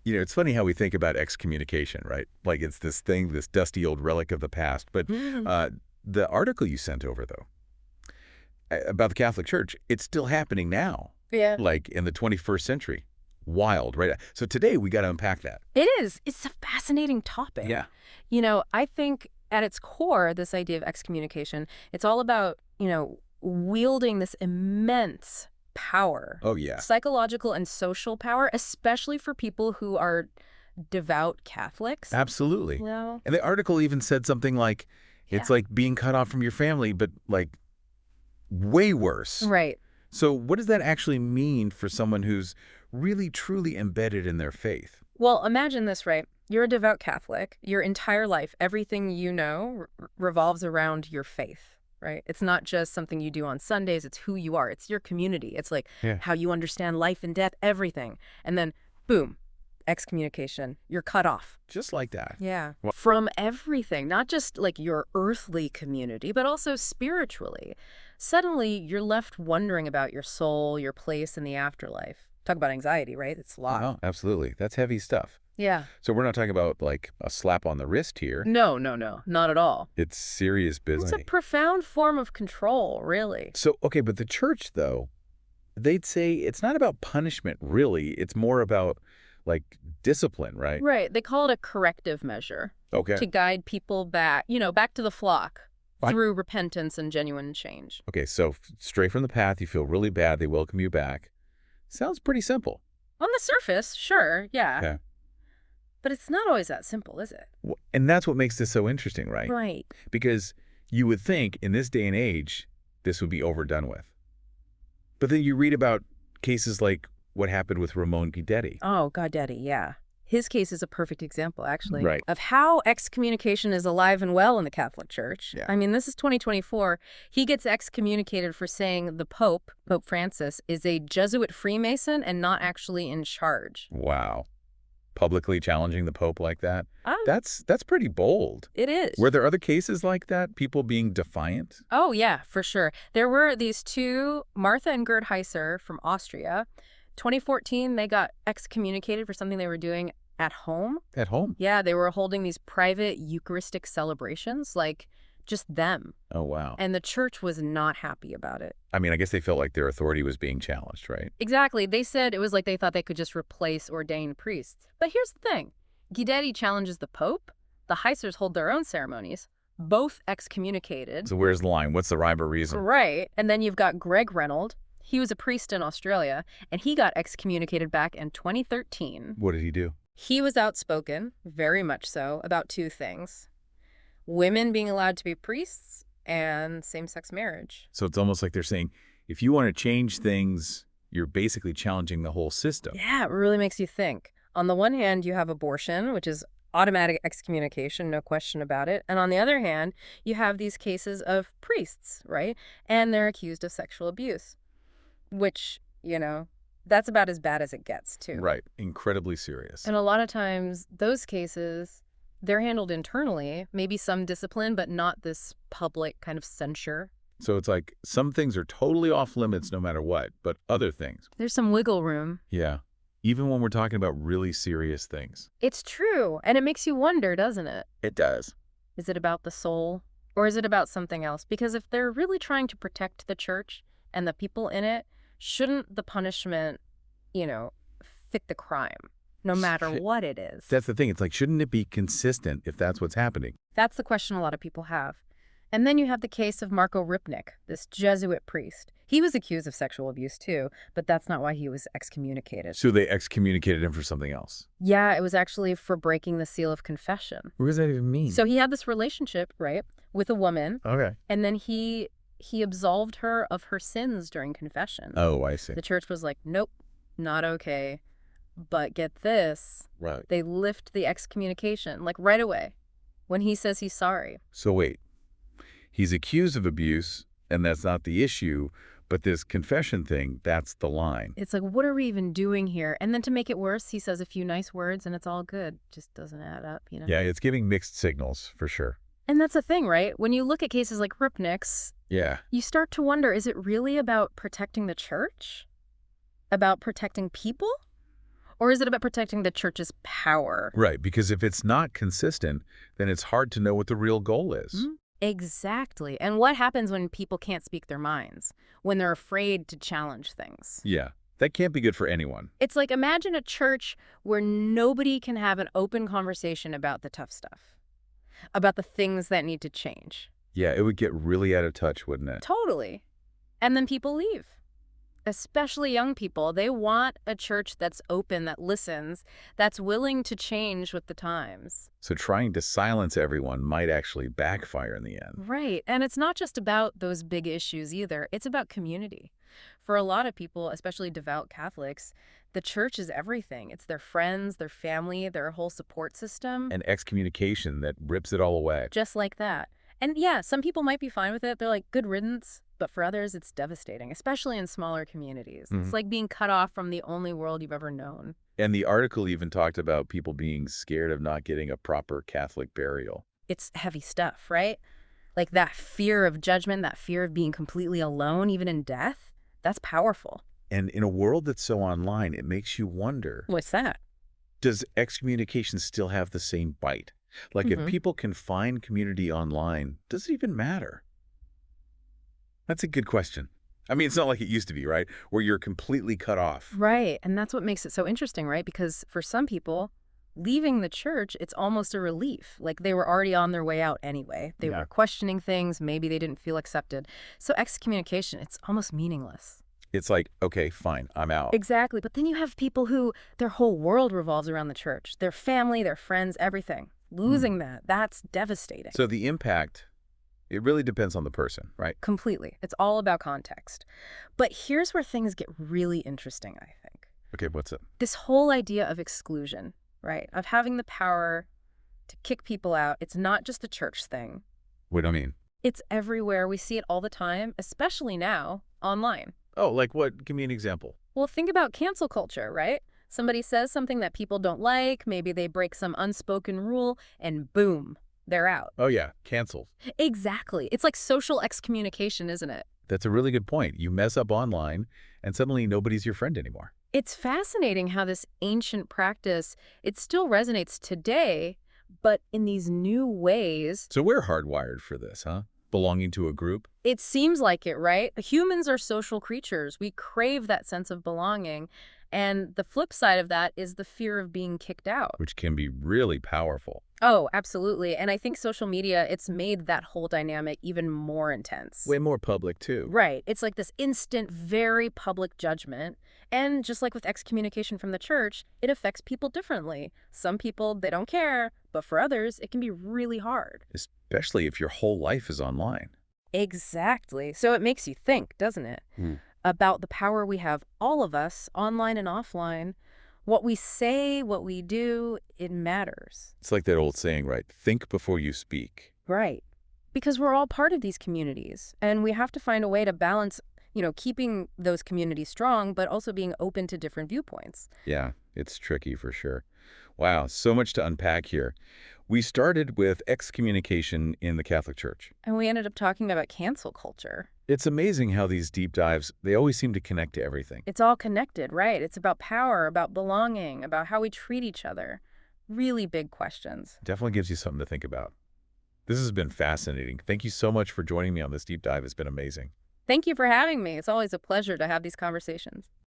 It's funny how we think about excommunication, right? Like it's this thing, this dusty old relic of the past. But the article you sent over, though, about the Catholic Church, it's still happening now, Yeah. like in the 21st century. Wild, right? So today we got to unpack that. It is. It's a fascinating topic. Yeah. I think at its core, this idea of excommunication, it's all about, wielding this immense power. Oh, yeah. Psychological and social power, especially for people who are devout Catholics. Absolutely. No. And the article even said something like, it's like being cut off from your family, but like way worse. Right. So what does that actually mean for someone who's really, truly embedded in their faith? Well, imagine this, right? You're a devout Catholic. Your entire life, everything you know revolves around your faith, right? It's not just something you do on Sundays. It's who you are. It's your community. It's like how you understand life and death, everything. And then, boom, excommunication. You're cut off. Just like that. Yeah. From everything, not just like your earthly community, but also spiritually. Suddenly, you're left wondering about your soul, your place in the afterlife. Talk about anxiety, right? It's a lot. Oh, absolutely. That's heavy stuff. Yeah. So we're not talking about like a slap on the wrist here. No, not at all. It's serious business. It's a profound form of control, really. So, okay, but the church, though, they'd say it's not about punishment, really. It's more about like discipline, right? Right. They call it a corrective measure. Okay. To guide people back, back to the flock Fine. through repentance and genuine change. Okay, so stray from the path, you feel really bad, they welcome you back. Sounds pretty simple. On the surface, sure, yeah. Okay. But it's not always that simple, is it? And that's what makes this so interesting, right? Right. Because you would think in this day and age, this would be overdone with. But then you read about cases like what happened with Ramon Guidetti. Oh, Guidetti, yeah. His case is a perfect example, actually, Right. of how excommunication is alive and well in the Catholic Church. Yeah. I mean, this is 2024. He gets excommunicated for saying the Pope Francis, is a Jesuit Freemason and not actually in charge. Wow. Publicly challenging the Pope like that? That's pretty bold. It is. Were there other cases like that? People being defiant? Oh, yeah, for sure. There were these two, Martha and Gerd Heiser from Austria. 2014, they got excommunicated for something they were doing at home. At home? Yeah, they were holding these private Eucharistic celebrations, like just them. Oh, wow. And the church was not happy about it. I mean, I guess they felt like their authority was being challenged, right? Exactly. They said it was like they thought they could just replace ordained priests. But here's the thing. Guidetti challenges the Pope. The Heisers hold their own ceremonies. Both excommunicated. So where's the line? What's the rhyme or reason? Right. And then you've got Greg Reynolds. He was a priest in Australia, and he got excommunicated back in 2013. What did he do? He was outspoken, very much so, about two things. Women being allowed to be priests and same-sex marriage. So it's almost like they're saying, if you want to change things, you're basically challenging the whole system. Yeah, it really makes you think. On the one hand, you have abortion, which is automatic excommunication, no question about it. And on the other hand, you have these cases of priests, right? And they're accused of sexual abuse, which, that's about as bad as it gets, too. Right. Incredibly serious. And a lot of times, those cases, they're handled internally, maybe some discipline, but not this public kind of censure. So it's like some things are totally off limits no matter what, but other things. There's some wiggle room. Yeah. Even when we're talking about really serious things. It's true. And it makes you wonder, doesn't it? It does. Is it about the soul? Or is it about something else? Because if they're really trying to protect the church and the people in it, shouldn't the punishment, fit the crime, no matter what it is? That's the thing. It's like, shouldn't it be consistent if that's what's happening? That's the question a lot of people have. And then you have the case of Marco Ripnik, this Jesuit priest. He was accused of sexual abuse too, but that's not why he was excommunicated. So they excommunicated him for something else? Yeah, it was actually for breaking the seal of confession. What does that even mean? So he had this relationship, right, with a woman. Okay. And then he absolved her of her sins during confession. Oh, I see. The church was like, nope, not okay. But get this, Right. they lift the excommunication, like right away, when he says he's sorry. So wait, he's accused of abuse, and that's not the issue, but this confession thing, that's the line. It's like, what are we even doing here? And then to make it worse, he says a few nice words and it's all good. Just doesn't add up, Yeah, it's giving mixed signals, for sure. And that's the thing, right? When you look at cases like Ripnik's, Yeah. you start to wonder, is it really about protecting the church? About protecting people? Or is it about protecting the church's power? Right, because if it's not consistent, then it's hard to know what the real goal is. Exactly. And what happens when people can't speak their minds? When they're afraid to challenge things? Yeah, that can't be good for anyone. It's like, imagine a church where nobody can have an open conversation about the tough stuff, about the things that need to change. Yeah, it would get really out of touch, wouldn't it? Totally. And then people leave. Especially young people. They want a church that's open, that listens, that's willing to change with the times. So trying to silence everyone might actually backfire in the end. Right. And it's not just about those big issues either. It's about community. For a lot of people, especially devout Catholics, the church is everything. It's their friends, their family, their whole support system. And excommunication that rips it all away. Just like that. And yeah, some people might be fine with it. They're like, good riddance. But for others, it's devastating, especially in smaller communities. It's like being cut off from the only world you've ever known. And the article even talked about people being scared of not getting a proper Catholic burial. It's heavy stuff, right? Like that fear of judgment, that fear of being completely alone, even in death. That's powerful. And in a world that's so online, it makes you wonder, What's that? does excommunication still have the same bite? Like if people can find community online, does it even matter? That's a good question. I mean, it's not like it used to be, right? Where you're completely cut off. Right. And that's what makes it so interesting, right? Because for some people, leaving the church, it's almost a relief. Like they were already on their way out anyway. They were questioning things. Maybe they didn't feel accepted. So excommunication, it's almost meaningless. It's like, okay, fine, I'm out. Exactly. But then you have people who their whole world revolves around the church, their family, their friends, everything. Losing that, that's devastating. So the impact, it really depends on the person, right? Completely. It's all about context. But here's where things get really interesting, I think. Okay, what's up? This whole idea of exclusion, right? Of having the power to kick people out. It's not just a church thing. What do I mean? It's everywhere. We see it all the time, especially now, online. Oh, like what? Give me an example. Well, think about cancel culture, right? Somebody says something that people don't like, maybe they break some unspoken rule, and boom, they're out. Oh yeah, canceled. Exactly. It's like social excommunication, isn't it? That's a really good point. You mess up online, and suddenly nobody's your friend anymore. It's fascinating how this ancient practice, it still resonates today, but in these new ways. So we're hardwired for this, huh? Belonging to a group? It seems like it, right? Humans are social creatures. We crave that sense of belonging. And the flip side of that is the fear of being kicked out. Which can be really powerful. Oh, absolutely. And I think social media, it's made that whole dynamic even more intense. Way more public, too. Right. It's like this instant, very public judgment. And just like with excommunication from the church, it affects people differently. Some people, they don't care. But for others, it can be really hard. Especially if your whole life is online. Exactly. So it makes you think, doesn't it? About the power we have, all of us, online and offline. What we say, what we do, it matters. It's like that old saying, right? Think before you speak. Right. Because we're all part of these communities, and we have to find a way to balance, keeping those communities strong, but also being open to different viewpoints. Yeah, it's tricky for sure. Wow, so much to unpack here. We started with excommunication in the Catholic Church. And we ended up talking about cancel culture. It's amazing how these deep dives, they always seem to connect to everything. It's all connected, right? It's about power, about belonging, about how we treat each other. Really big questions. Definitely gives you something to think about. This has been fascinating. Thank you so much for joining me on this deep dive. It's been amazing. Thank you for having me. It's always a pleasure to have these conversations.